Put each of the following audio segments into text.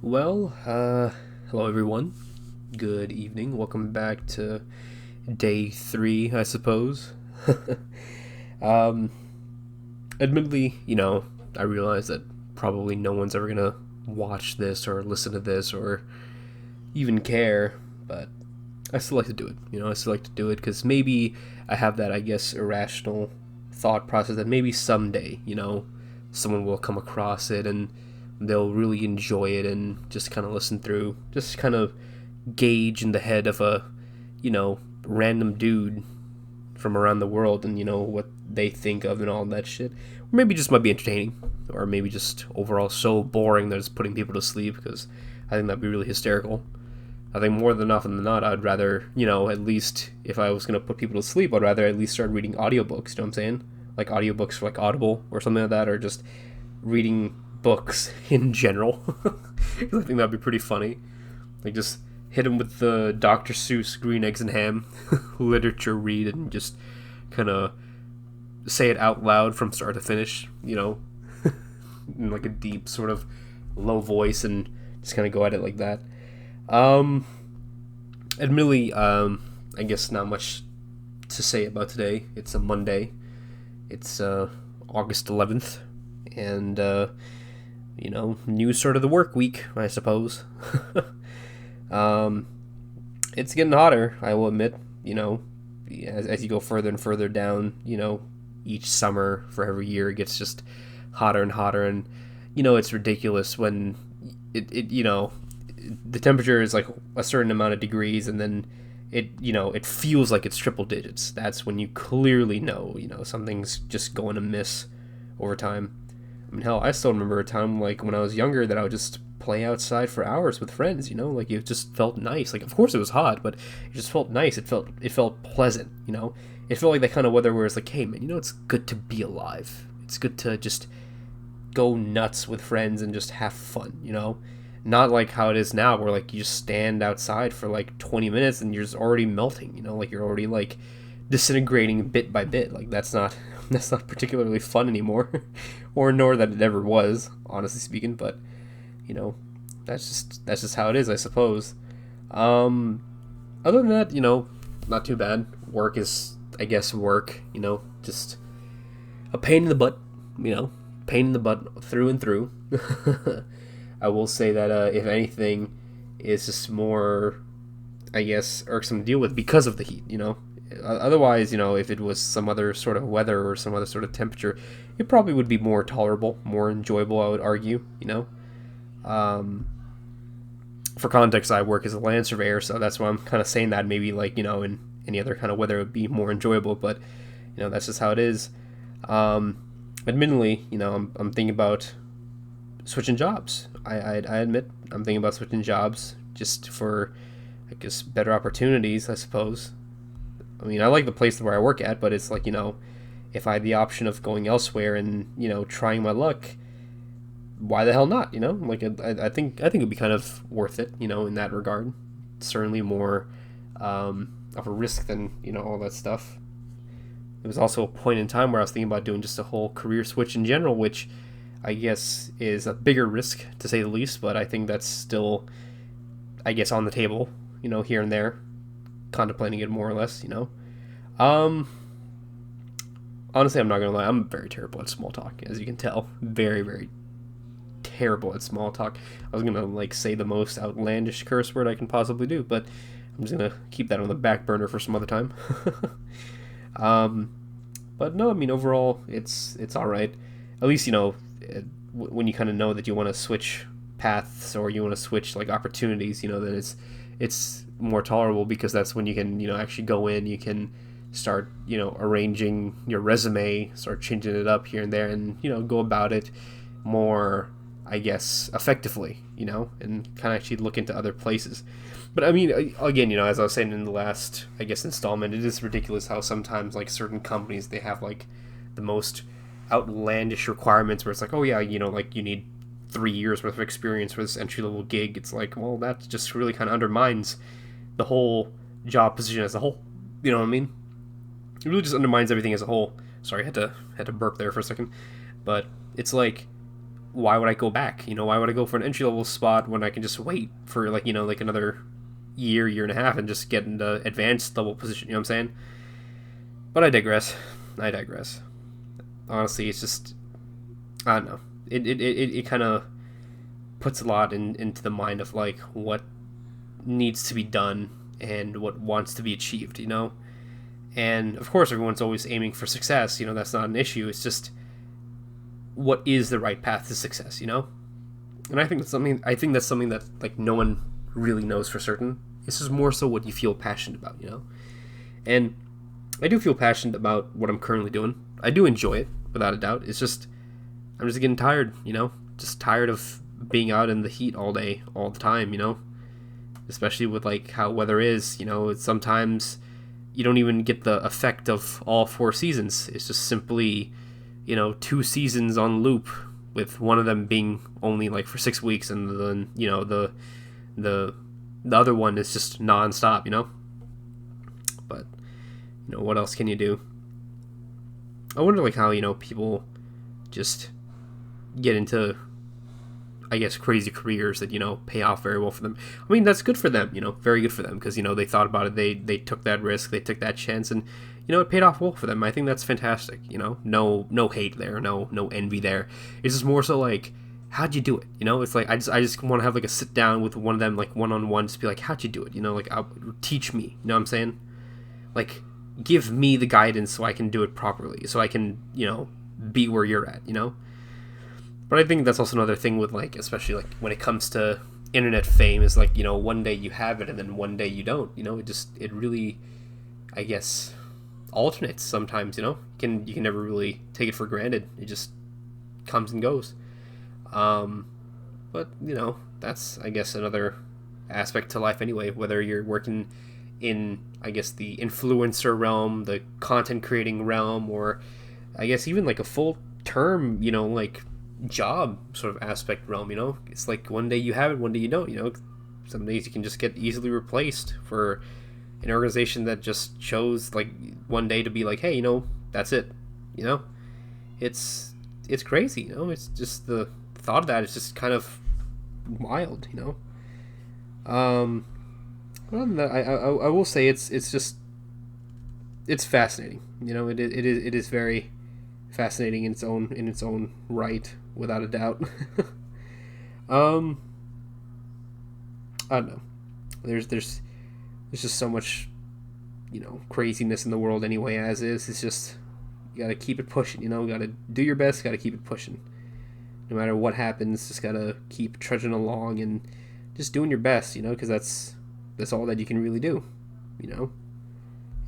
Hello everyone. Good evening. Welcome back to day three, I suppose. um, Admittedly, I realize that probably no one's ever gonna watch this or listen to this or even care, but I still like to do it. I still like to do it because maybe I have that, I guess, irrational thought process that maybe someday, someone will come across it and they'll really enjoy it and just kind of listen through, just kind of gauge in the head of a, random dude from around the world and, what they think of and all that shit. Or maybe just might be entertaining, or maybe just overall so boring that it's putting people to sleep because I think that'd be really hysterical. I think more than often than not, I'd rather, at least if I was going to put people to sleep, I'd rather at least start reading audiobooks, you know what I'm saying? Like audiobooks for like Audible or something like that, or just reading books in general. I think that'd be pretty funny. Like just hit him with the Dr. Seuss Green Eggs and Ham literature read and just kind of say it out loud from start to finish, in like a deep sort of low voice and just kind of go at it like that. Um, Admittedly, I guess not much to say about today. It's a Monday. It's August 11th, and new start of the work week, I suppose. um, it's getting hotter, I will admit. As you go further and further down, each summer for every year, it gets just hotter and hotter, and it's ridiculous when it the temperature is like a certain amount of degrees, and then it feels like it's triple digits. That's when you clearly know something's just going to miss over time. I mean, hell, I still remember a time like when I was younger that I would just play outside for hours with friends. Like it just felt nice. Like of course it was hot, but it just felt nice. It felt pleasant. It felt like that kind of weather where it's like, hey man, it's good to be alive. It's good to just go nuts with friends and just have fun. Not like how it is now where like you just stand outside for like 20 minutes and you're just already melting. Like you're already like disintegrating bit by bit. Like that's not particularly fun anymore, or nor that it ever was, honestly speaking. But you know, that's just how it is, I suppose. Um, Other than that, not too bad. Work is, I guess, work. Just a pain in the butt. Pain in the butt through and through. I will say that if anything, it's just more, I guess, irksome to deal with because of the heat. Otherwise, if it was some other sort of weather or some other sort of temperature, it probably would be more tolerable, more enjoyable, I would argue. Um, for context, I work as a land surveyor, so that's why I'm kind of saying that. Maybe like in any other kind of weather, it would be more enjoyable, but that's just how it is. Admittedly, I'm thinking about switching jobs. I admit I'm thinking about switching jobs just for, I guess, better opportunities, I suppose. I mean, I like the place where I work at, but it's like, if I had the option of going elsewhere and, trying my luck, why the hell not? Like I think it'd be kind of worth it, in that regard. Certainly more of a risk than, all that stuff. There was also a point in time where I was thinking about doing just a whole career switch in general, which I guess is a bigger risk to say the least, but I think that's still, I guess, on the table, here and there, contemplating it more or less. Um, Honestly, I'm not gonna lie, I'm very terrible at small talk, as you can tell. Very, very terrible at small talk. I was gonna like say the most outlandish curse word I can possibly do, but I'm just gonna keep that on the back burner for some other time. um, but no, I mean overall, it's all right. At least when you kind of know that you want to switch paths or you want to switch like opportunities, then it's more tolerable because that's when you can actually go in, you can start arranging your resume, start changing it up here and there, and go about it more, I guess, effectively, and kind of actually look into other places. But I mean, again, as I was saying in the last, I guess, installment, it is ridiculous how sometimes like certain companies, they have like the most outlandish requirements where it's like, oh yeah, like you need 3 years worth of experience for this entry level gig. It's like, well, that just really kind of undermines the whole job position as a whole. You know what I mean? It really just undermines everything as a whole. Sorry, I had to burp there for a second, but it's like, why would I go back? Why would I go for an entry level spot when I can just wait for like like another year and a half and just get into advanced level position? You know what I'm saying? But I digress. Honestly, it's just, I don't know. It kind of puts a lot into the mind of like what needs to be done and what wants to be achieved. And of course, everyone's always aiming for success. That's not an issue. It's just what is the right path to success. And I think that's something. That like no one really knows for certain. It's just more so what you feel passionate about. And I do feel passionate about what I'm currently doing. I do enjoy it without a doubt. It's just I'm just getting tired. Just tired of being out in the heat all day, all the time. Especially with like how weather is. It's sometimes you don't even get the effect of all 4 seasons. It's just simply 2 seasons on loop, with one of them being only like for 6 weeks, and then the other one is just nonstop. But what else can you do? I wonder like how people just get into, I guess, crazy careers that pay off very well for them. I mean, that's good for them, very good for them, because they thought about it, they took that risk, they took that chance, and it paid off well for them. I think that's fantastic. No hate there, no envy there. It's just more so like, how'd you do it? It's like I just want to have like a sit down with one of them, like one-on-one, just be like, how'd you do it? Like, teach me. You know what I'm saying? Like, give me the guidance so I can do it properly, so I can be where you're at. But I think that's also another thing with like, especially like when it comes to internet fame, is like one day you have it and then one day you don't. It really, I guess, alternates sometimes. You can never really take it for granted. It just comes and goes. But that's, I guess, another aspect to life anyway, whether you're working in, I guess, the influencer realm, the content creating realm, or I guess even like a full term like job sort of aspect realm. It's like one day you have it, one day you don't. Some days you can just get easily replaced for an organization that just chose like one day to be like, hey, that's it. It's crazy. It's just the thought of that is just kind of wild. Well, I will say it's just, it's fascinating. It is very fascinating in its own right, without a doubt. I don't know. There's just so much craziness in the world anyway as is. It's just, you gotta keep it pushing. Gotta do your best. Gotta keep it pushing. No matter what happens, just gotta keep trudging along and just doing your best. Because that's all that you can really do.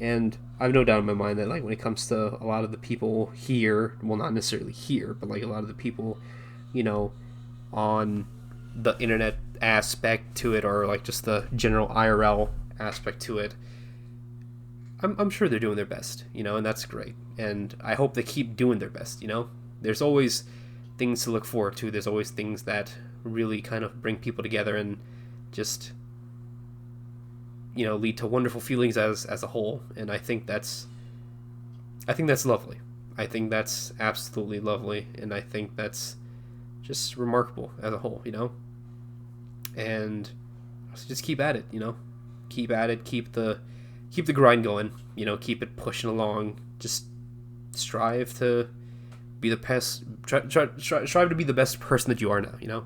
And I have no doubt in my mind that like when it comes to a lot of the people here, well, not necessarily here, but like a lot of the people, on the internet aspect to it, or like just the general IRL aspect to it, I'm sure they're doing their best, and that's great. And I hope they keep doing their best. There's always things to look forward to. There's always things that really kind of bring people together and just lead to wonderful feelings as a whole. And I think that's lovely. I think that's absolutely lovely, and I think that's just remarkable as a whole. And just keep at it. Keep at it. Keep the grind going. Keep it pushing along. Just strive to be the best. Strive to be the best person that you are now.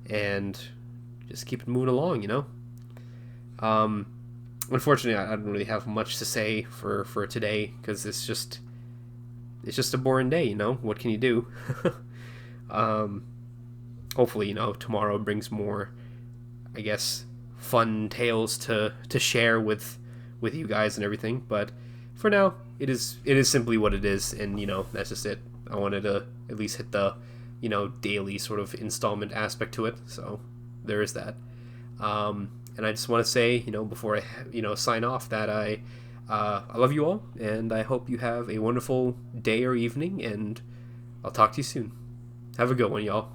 And just keep it moving along. Unfortunately, I don't really have much to say for today, because it's just a boring day. What can you do? Hopefully, tomorrow brings more, I guess, fun tales to share with you guys and everything. But for now, it is simply what it is, and that's just it. I wanted to at least hit the daily sort of installment aspect to it, so there is that. And I just want to say, before I sign off, that I love you all, and I hope you have a wonderful day or evening, and I'll talk to you soon. Have a good one, y'all.